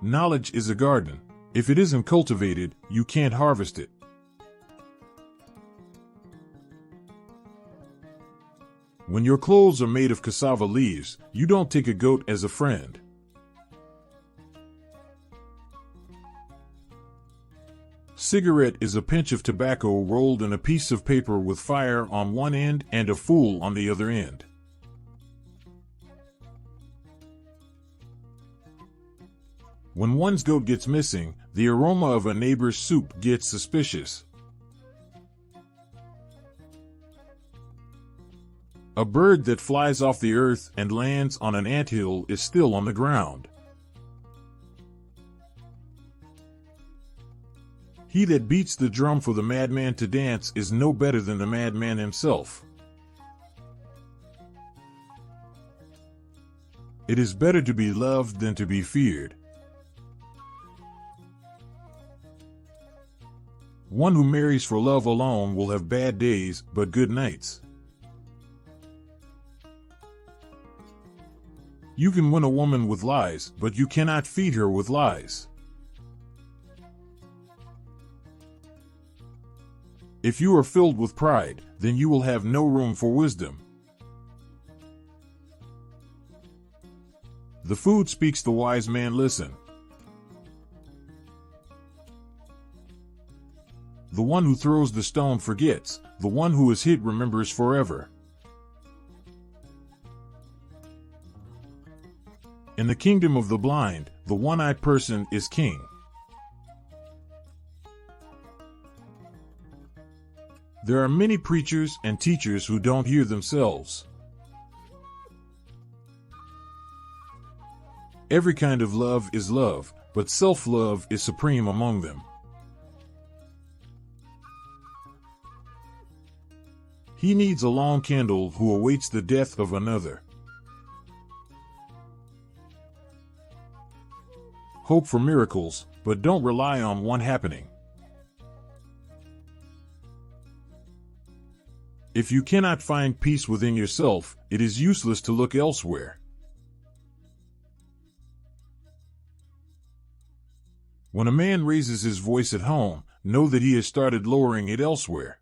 Knowledge is a garden. If it isn't cultivated, you can't harvest it. When your clothes are made of cassava leaves, you don't take a goat as a friend. Cigarette is a pinch of tobacco rolled in a piece of paper with fire on one end and a fool on the other end. When one's goat gets missing, the aroma of a neighbor's soup gets suspicious. A bird that flies off the earth and lands on an anthill is still on the ground. He that beats the drum for the madman to dance is no better than the madman himself. It is better to be loved than to be feared. One who marries for love alone will have bad days, but good nights. You can win a woman with lies, but you cannot feed her with lies. If you are filled with pride, then you will have no room for wisdom. The food speaks, the wise man listen. The one who throws the stone forgets, the one who is hit remembers forever. In the kingdom of the blind, the one-eyed person is king. There are many preachers and teachers who don't hear themselves. Every kind of love is love, but self-love is supreme among them. He needs a long candle who awaits the death of another. Hope for miracles, but don't rely on one happening. If you cannot find peace within yourself, it is useless to look elsewhere. When a man raises his voice at home, know that he has started lowering it elsewhere.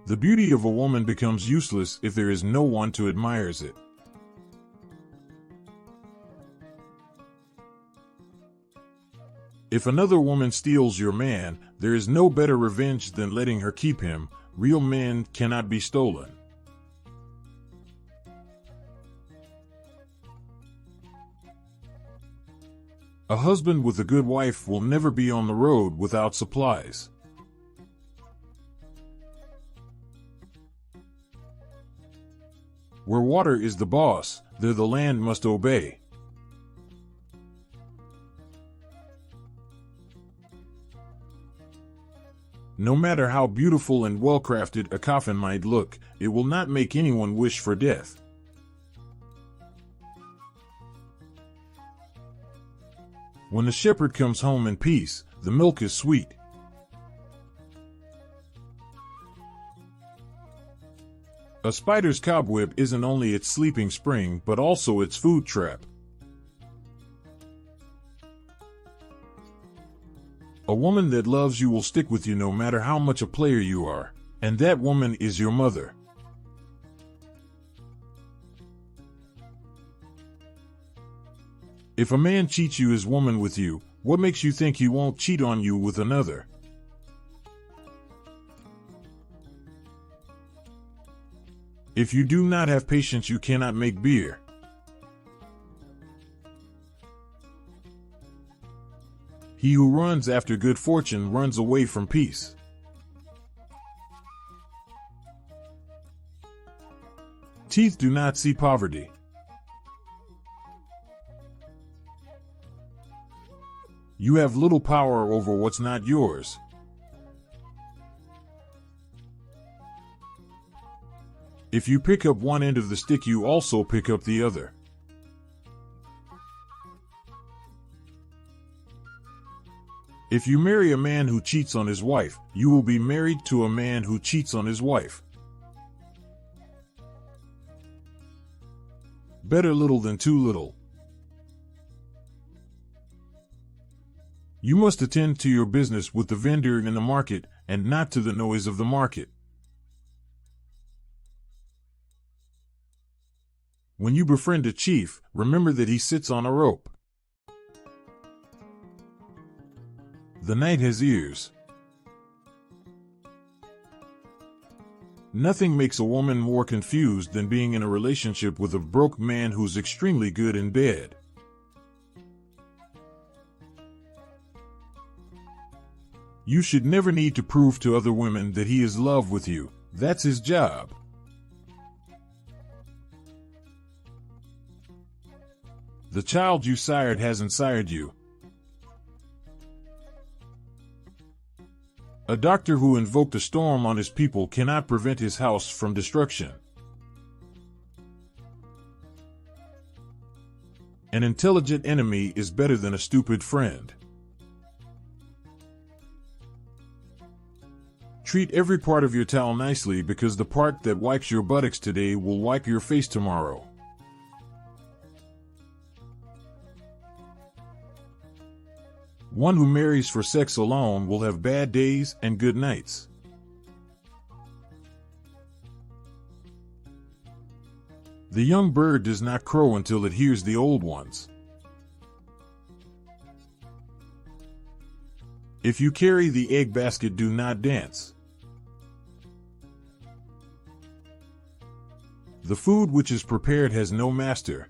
The beauty of a woman becomes useless if there is no one to admire it. If another woman steals your man, there is no better revenge than letting her keep him. Real men cannot be stolen. A husband with a good wife will never be on the road without supplies. Where water is the boss, there the land must obey. No matter how beautiful and well-crafted a coffin might look, it will not make anyone wish for death. When the shepherd comes home in peace, the milk is sweet. A spider's cobweb isn't only its sleeping spring but also its food trap. A woman that loves you will stick with you no matter how much a player you are, and that woman is your mother. If a man cheats you as woman with you, what makes you think he won't cheat on you with another? If you do not have patience, you cannot make beer. He who runs after good fortune runs away from peace. Teeth do not see poverty. You have little power over what's not yours. If you pick up one end of the stick, you also pick up the other. If you marry a man who cheats on his wife, you will be married to a man who cheats on his wife. Better little than too little. You must attend to your business with the vendor in the market and not to the noise of the market. When you befriend a chief, remember that he sits on a rope. The night has ears. Nothing makes a woman more confused than being in a relationship with a broke man who's extremely good in bed. You should never need to prove to other women that he is in love with you. That's his job. The child you sired hasn't sired you. A doctor who invoked a storm on his people cannot prevent his house from destruction. An intelligent enemy is better than a stupid friend. Treat every part of your towel nicely, because the part that wipes your buttocks today will wipe your face tomorrow. One who marries for sex alone will have bad days and good nights. The young bird does not crow until it hears the old ones. If you carry the egg basket, do not dance. The food which is prepared has no master.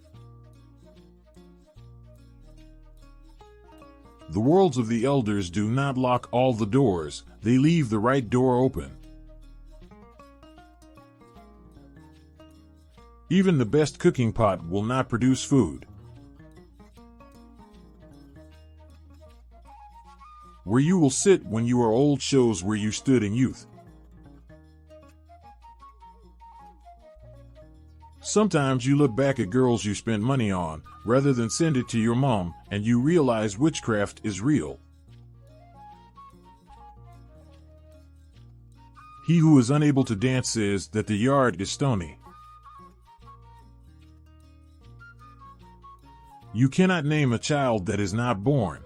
The words of the elders do not lock all the doors, they leave the right door open. Even the best cooking pot will not produce food. Where you will sit when you are old shows where you stood in youth. Sometimes you look back at girls you spent money on, rather than send it to your mom, and you realize witchcraft is real. He who is unable to dance says that the yard is stony. You cannot name a child that is not born.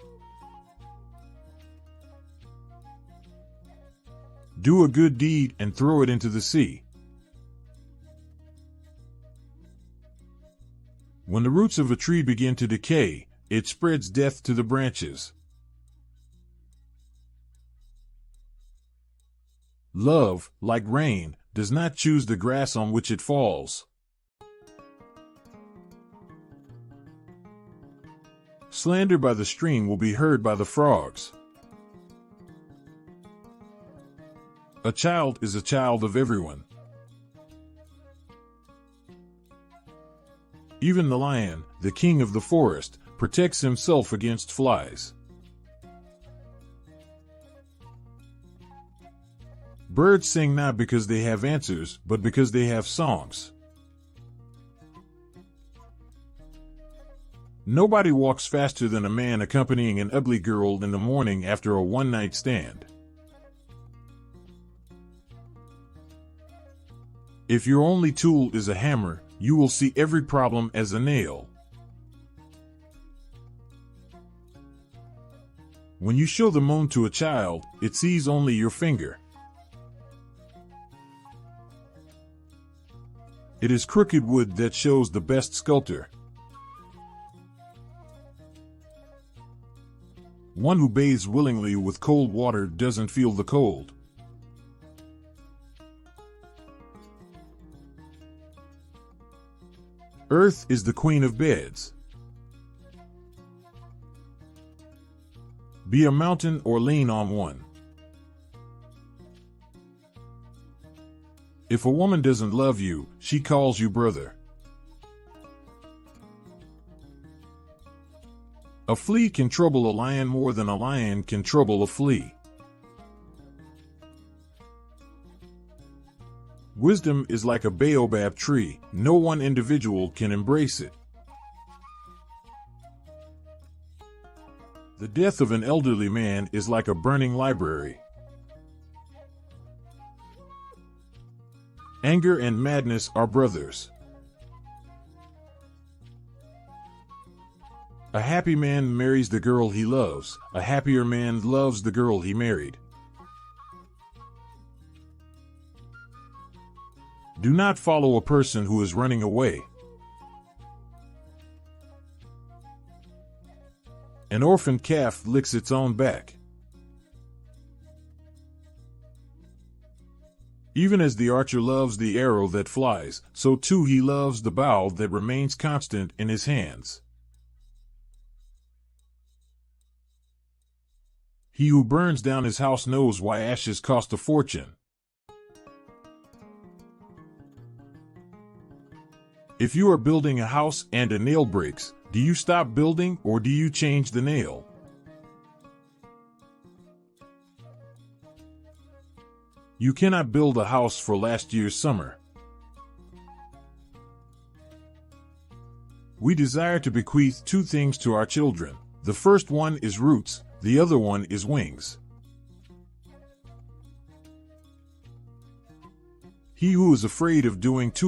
Do a good deed and throw it into the sea. When the roots of a tree begin to decay, it spreads death to the branches. Love, like rain, does not choose the grass on which it falls. Slander by the stream will be heard by the frogs. A child is a child of everyone. Even the lion, the king of the forest, protects himself against flies. Birds sing not because they have answers, but because they have songs. Nobody walks faster than a man accompanying an ugly girl in the morning after a one-night stand. If your only tool is a hammer, you will see every problem as a nail. When you show the moon to a child, it sees only your finger. It is crooked wood that shows the best sculptor. One who bathes willingly with cold water doesn't feel the cold. Earth is the queen of beds. Be a mountain or lean on one. If a woman doesn't love you, she calls you brother. A flea can trouble a lion more than a lion can trouble a flea. Wisdom is like a baobab tree, no one individual can embrace it. The death of an elderly man is like a burning library. Anger and madness are brothers. A happy man marries the girl he loves. A happier man loves the girl he married. Do not follow a person who is running away. An orphaned calf licks its own back. Even as the archer loves the arrow that flies, so too he loves the bow that remains constant in his hands. He who burns down his house knows why ashes cost a fortune. If you are building a house and a nail breaks, do you stop building or do you change the nail? You cannot build a house for last year's summer. We desire to bequeath two things to our children. The first one is roots, the other one is wings. He who is afraid of doing too